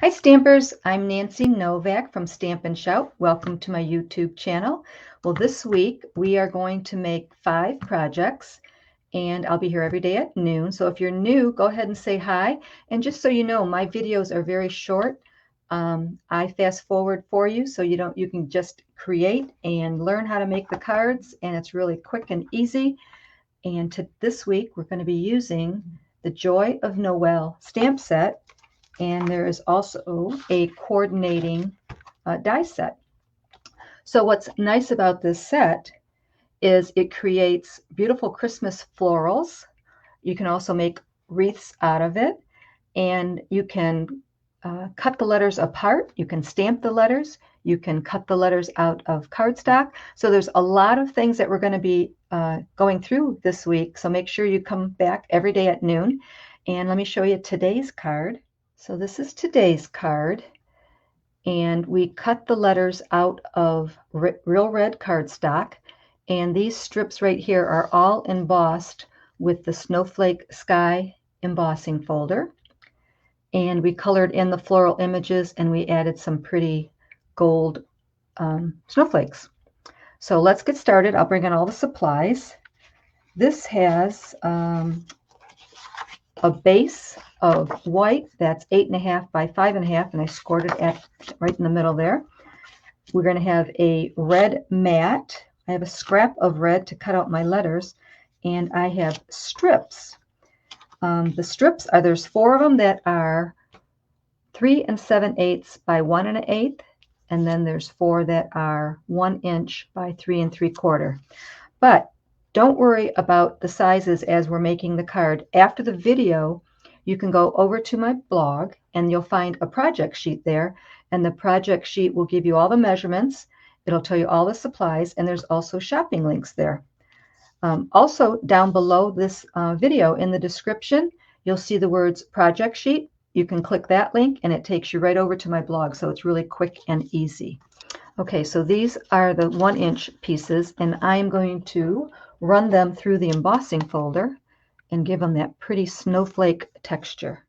Hi Stampers, I'm Nancy Novak from Stampin' Shout. Welcome to my YouTube channel. Well, this week we are going to make 5 projects and I'll be here every day at noon. So if you're new, go ahead and say hi. And just so you know, my videos are very short. I fast forward for you so you can just create and learn how to make the cards, and it's really quick and easy. And this week we're going to be using the Joy of Noel stamp set. And there is also a coordinating die set. So what's nice about this set is it creates beautiful Christmas florals. You can also make wreaths out of it, and you can cut the letters apart. You can stamp the letters. You can cut the letters out of cardstock. So there's a lot of things that we're going to be going through this week. So make sure you come back every day at noon. And let me show you today's card. So this is today's card, and we cut the letters out of real red cardstock, and these strips right here are all embossed with the Snowflake Sky embossing folder, and we colored in the floral images and we added some pretty gold snowflakes. So let's get started. I'll bring in all the supplies. This has a base of white that's 8.5 by 5.5, and I scored it at right in the middle there. We're going to have a red mat. I have a scrap of red to cut out my letters, and I have strips. The strips are, there's 4 of them that are 3 7/8 by 1 1/8, and then there's 4 that are 1 inch by 3 3/4. But don't worry about the sizes as we're making the card. After the video, you can go over to my blog and you'll find a project sheet there. And the project sheet will give you all the measurements. It'll tell you all the supplies, and there's also shopping links there. Also, down below this video in the description, you'll see the words project sheet. You can click that link and it takes you right over to my blog. So it's really quick and easy. Okay, so these are the 1 inch pieces, and I'm going to run them through the embossing folder and give them that pretty snowflake texture.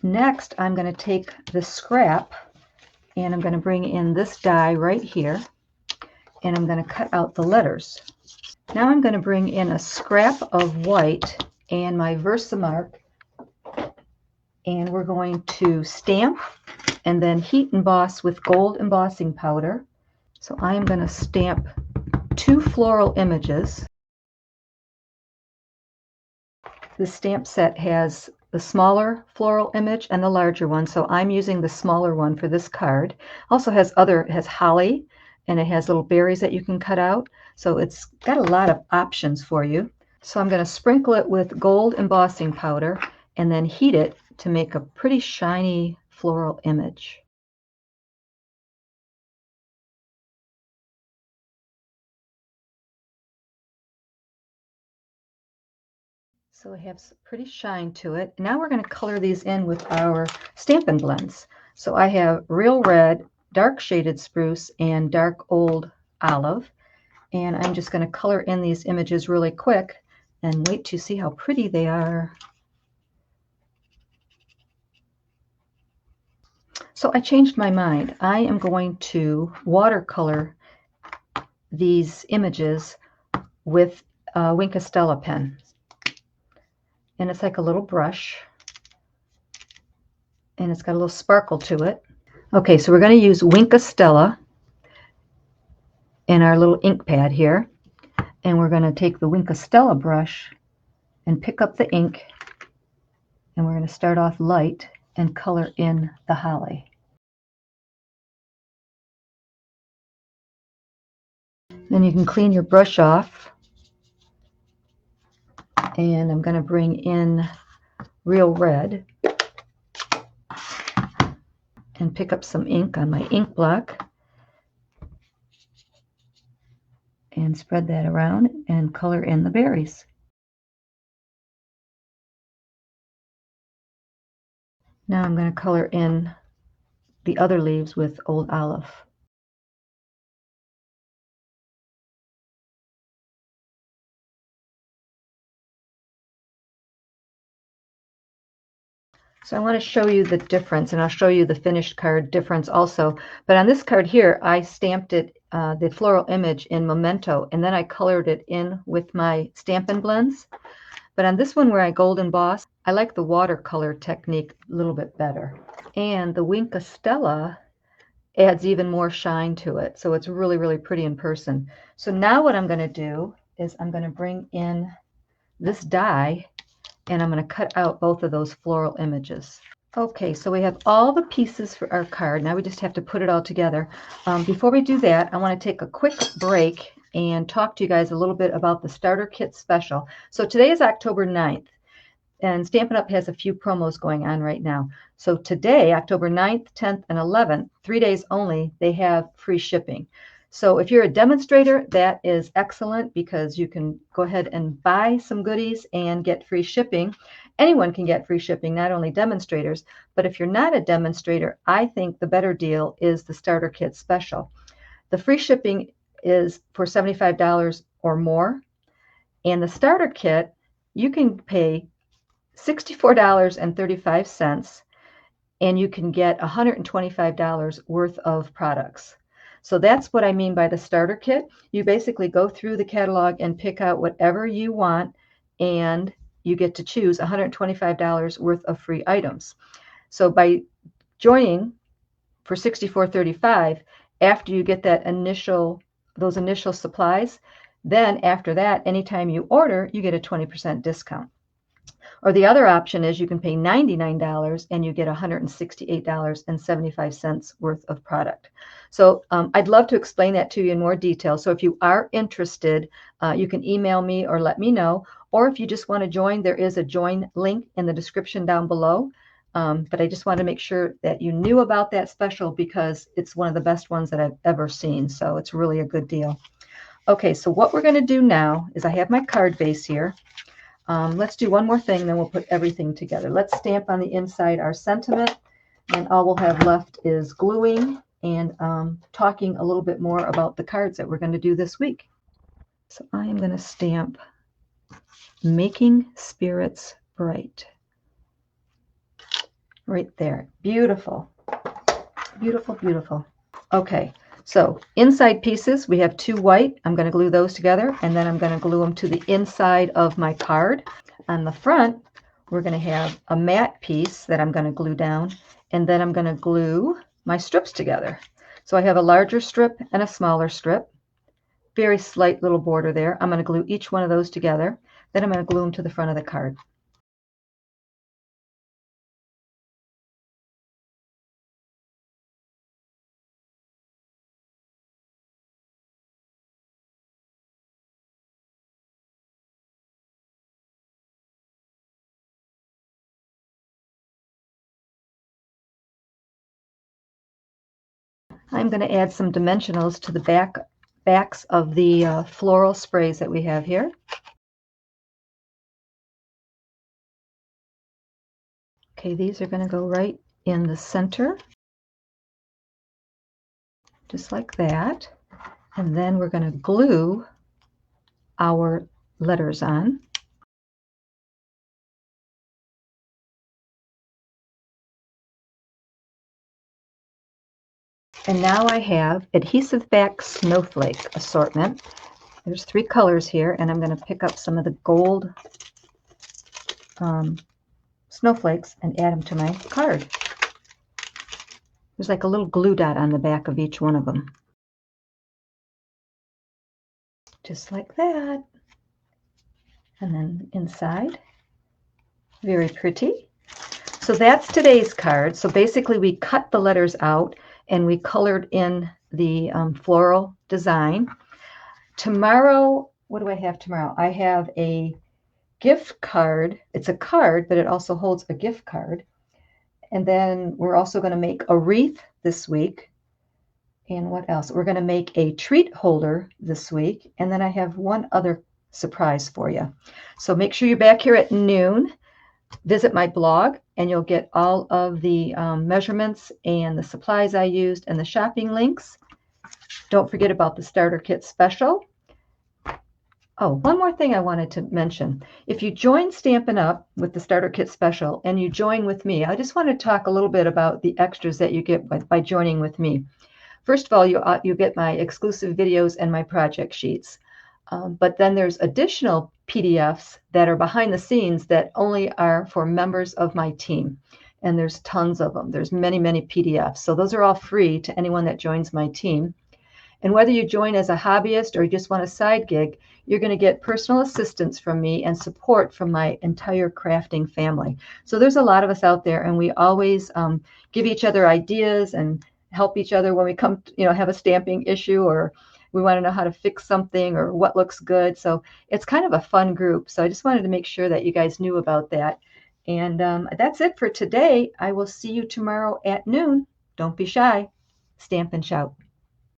Next, I'm going to take the scrap and I'm going to bring in this die right here, and I'm going to cut out the letters. Now I'm going to bring in a scrap of white and my Versamark, and we're going to stamp and then heat emboss with gold embossing powder. So I'm going to stamp 2 floral images. The stamp set has the smaller floral image and the larger one, so I'm using the smaller one for this card. Also has holly, and it has little berries that you can cut out, so it's got a lot of options for you. So I'm going to sprinkle it with gold embossing powder and then heat it to make a pretty shiny floral image. So it has pretty shine to it. Now we're going to color these in with our Stampin' blends. So I have real red, dark shaded spruce, and dark old olive. And I'm just going to color in these images really quick and wait to see how pretty they are. So I changed my mind. I am going to watercolor these images with a Wink of Stella pen. And it's like a little brush, and it's got a little sparkle to it. Okay, so we're going to use Wink of Stella in our little ink pad here, and we're going to take the Wink of Stella brush and pick up the ink, and we're going to start off light and color in the holly. Then you can clean your brush off, and I'm going to bring in real red and pick up some ink on my ink block and spread that around and color in the berries. Now I'm going to color in the other leaves with old olive. So I want to show you the difference, and I'll show you the finished card difference also. But on this card here, I stamped it, the floral image in Memento, and then I colored it in with my Stampin' blends. But on this one where I gold emboss, I like the watercolor technique a little bit better. And the Wink Stella adds even more shine to it. So it's really, really pretty in person. So now what I'm going to do is I'm going to bring in this die, and I'm going to cut out both of those floral images. Okay, so we have all the pieces for our card. Now we just have to put it all together. Before we do that, I want to take a quick break and talk to you guys a little bit about the Starter Kit Special. So today is October 9th, and Stampin' Up! Has a few promos going on right now. So today, October 9th, 10th, and 11th, 3 days only, they have free shipping. So if you're a demonstrator, that is excellent because you can go ahead and buy some goodies and get free shipping. Anyone can get free shipping, not only demonstrators, but if you're not a demonstrator, I think the better deal is the Starter Kit Special. The free shipping is for $75 or more, and the Starter Kit, you can pay $64.35, and you can get $125 worth of products. So that's what I mean by the Starter Kit. You basically go through the catalog and pick out whatever you want, and you get to choose $125 worth of free items. So by joining for $64.35, after you get those initial supplies, then after that, anytime you order, you get a 20% discount. Or the other option is you can pay $99 and you get $168.75 worth of product. So I'd love to explain that to you in more detail. So if you are interested, you can email me or let me know. Or if you just want to join, there is a join link in the description down below. But I just want to make sure that you knew about that special because it's one of the best ones that I've ever seen. So it's really a good deal. Okay, so what we're going to do now is I have my card base here. Let's do one more thing, then we'll put everything together. Let's stamp on the inside our sentiment, and all we'll have left is gluing and talking a little bit more about the cards that we're going to do this week. So I am going to stamp Making Spirits Bright. Right there. Beautiful. Beautiful, beautiful. Okay, so inside pieces, we have 2 white. I'm going to glue those together, and then I'm going to glue them to the inside of my card. On the front, we're going to have a matte piece that I'm going to glue down, and then I'm going to glue my strips together. So I have a larger strip and a smaller strip. Very slight little border there. I'm going to glue each one of those together. Then I'm going to glue them to the front of the card. I'm going to add some dimensionals to the backs of the floral sprays that we have here. Okay, these are going to go right in the center, just like that. And then we're going to glue our letters on. And now I have Adhesive Back Snowflake Assortment. There's 3 colors here, and I'm going to pick up some of the gold snowflakes and add them to my card. There's like a little glue dot on the back of each one of them. Just like that. And then inside, very pretty. So that's today's card. So basically we cut the letters out and we colored in the floral design. Tomorrow, what do I have tomorrow? I have a gift card. It's a card, but it also holds a gift card. And then we're also going to make a wreath this week. And what else? We're going to make a treat holder this week. And then I have one other surprise for you. So make sure you're back here at noon. Visit my blog and you'll get all of the measurements and the supplies I used and the shopping links. Don't forget about the Starter Kit Special. Oh, one more thing I wanted to mention. If you join Stampin' Up! With the Starter Kit Special and you join with me, I just want to talk a little bit about the extras that you get by joining with me. First of all, you get my exclusive videos and my project sheets. But then there's additional PDFs that are behind the scenes that only are for members of my team. And there's tons of them. There's many, many PDFs. So those are all free to anyone that joins my team. And whether you join as a hobbyist or you just want a side gig, you're going to get personal assistance from me and support from my entire crafting family. So there's a lot of us out there, and we always give each other ideas and help each other when we come, have a stamping issue, or we want to know how to fix something or what looks good. So it's kind of a fun group. So I just wanted to make sure that you guys knew about that. And that's it for today. I will see you tomorrow at noon. Don't be shy. Stamp and shout.